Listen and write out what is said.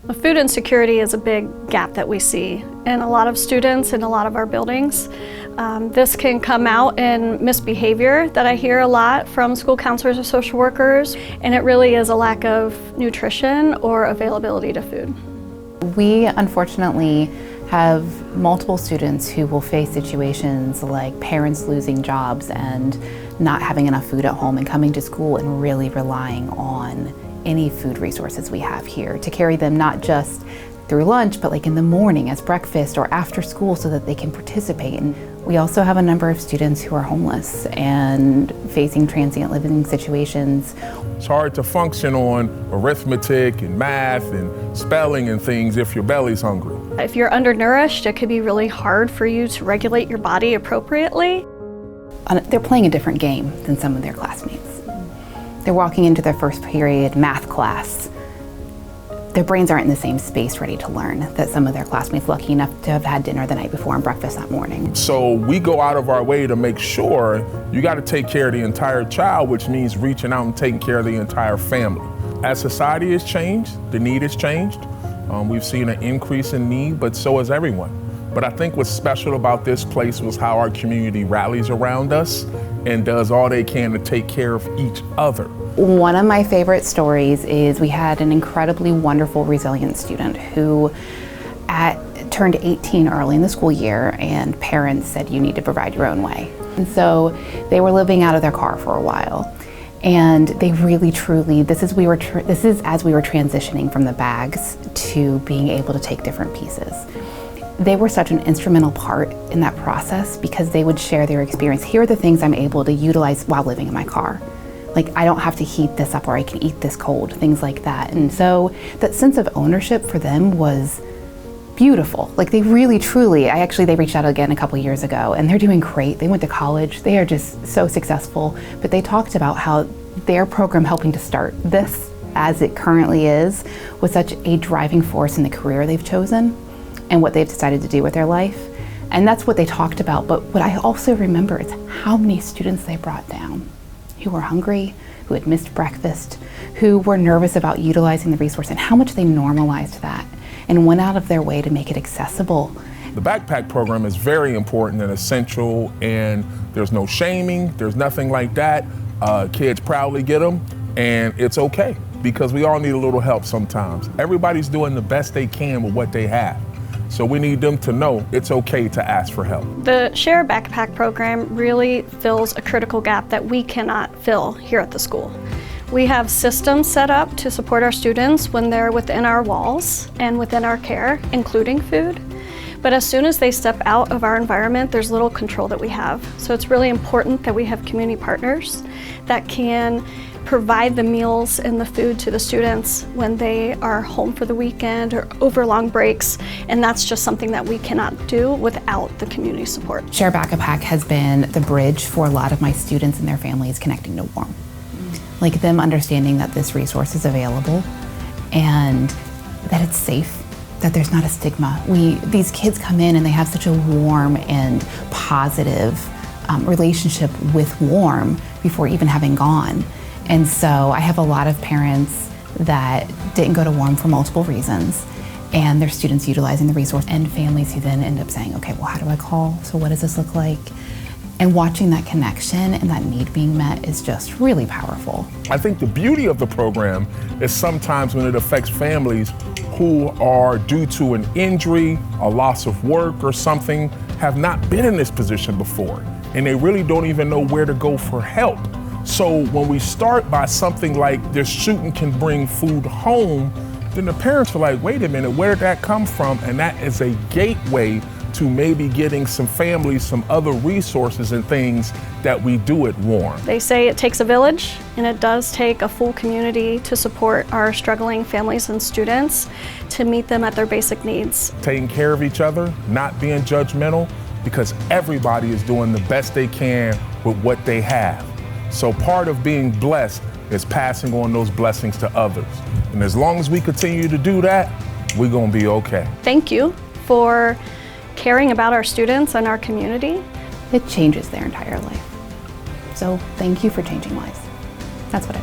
The food insecurity is a big gap that we see in a lot of students in a lot of our buildings. This can come out in misbehavior that I hear a lot from school counselors or social workers, and it really is a lack of nutrition or availability to food. We unfortunately have multiple students who will face situations like parents losing jobs and not having enough food at home and coming to school and really relying on any food resources we have here to carry them not just through lunch, but like in the morning as breakfast or after school so that they can participate. And we also have a number of students who are homeless and facing transient living situations. It's hard to function on arithmetic and math and spelling and things if your belly's hungry. If you're undernourished, it could be really hard for you to regulate your body appropriately. They're playing a different game than some of their classmates. They're walking into their first period math class. Their brains aren't in the same space ready to learn that some of their classmates lucky enough to have had dinner the night before and breakfast that morning. So we go out of our way to make sure you got to take care of the entire child, which means reaching out and taking care of the entire family. As society has changed, the need has changed. We've seen an increase in need, but so has everyone. But I think what's special about this place was how our community rallies around us and does all they can to take care of each other. One of my favorite stories is we had an incredibly wonderful, resilient student who turned 18 early in the school year, and parents said, you need to provide your own way. And so they were living out of their car for a while. And they really, truly, this is as we were transitioning from the bags to being able to take different pieces. They were such an instrumental part in that process because they would share their experience. Here are the things I'm able to utilize while living in my car. Like, I don't have to heat this up or I can eat this cold, things like that. And so that sense of ownership for them was beautiful. Like, they really, truly, they reached out again a couple years ago and they're doing great. They went to college, they are just so successful. But they talked about how their program helping to start this as it currently is was such a driving force in the career they've chosen and what they've decided to do with their life. And that's what they talked about. But what I also remember is how many students they brought down who were hungry, who had missed breakfast, who were nervous about utilizing the resource, and how much they normalized that and went out of their way to make it accessible. The backpack program is very important and essential, and there's no shaming, there's nothing like that. Kids proudly get them, and it's okay because we all need a little help sometimes. Everybody's doing the best they can with what they have. So we need them to know it's okay to ask for help. The Share Bac-A-Pac program really fills a critical gap that we cannot fill here at the school. We have systems set up to support our students when they're within our walls and within our care, including food. But as soon as they step out of our environment, there's little control that we have. So it's really important that we have community partners that can provide the meals and the food to the students when they are home for the weekend or over long breaks, and that's just something that we cannot do without the community support. Share Bac-A-Pac has been the bridge for a lot of my students and their families connecting to warm. Like them understanding that this resource is available and that it's safe, that there's not a stigma. These kids come in and they have such a warm and positive relationship with warm before even having gone. And so I have a lot of parents that didn't go to warm for multiple reasons, and their students utilizing the resource, and families who then end up saying, okay, well, how do I call? So what does this look like? And watching that connection and that need being met is just really powerful. I think the beauty of the program is sometimes when it affects families who are, due to an injury, a loss of work or something, have not been in this position before, and they really don't even know where to go for help. So when we start by something like this student can bring food home, then the parents are like, wait a minute, where did that come from? And that is a gateway to maybe getting some families some other resources and things that we do at Warm. They say it takes a village, and it does take a full community to support our struggling families and students to meet them at their basic needs. Taking care of each other, not being judgmental, because everybody is doing the best they can with what they have. So part of being blessed is passing on those blessings to others. And as long as we continue to do that, we're gonna be okay. Thank you for caring about our students and our community. It changes their entire life. So thank you for changing lives. That's what I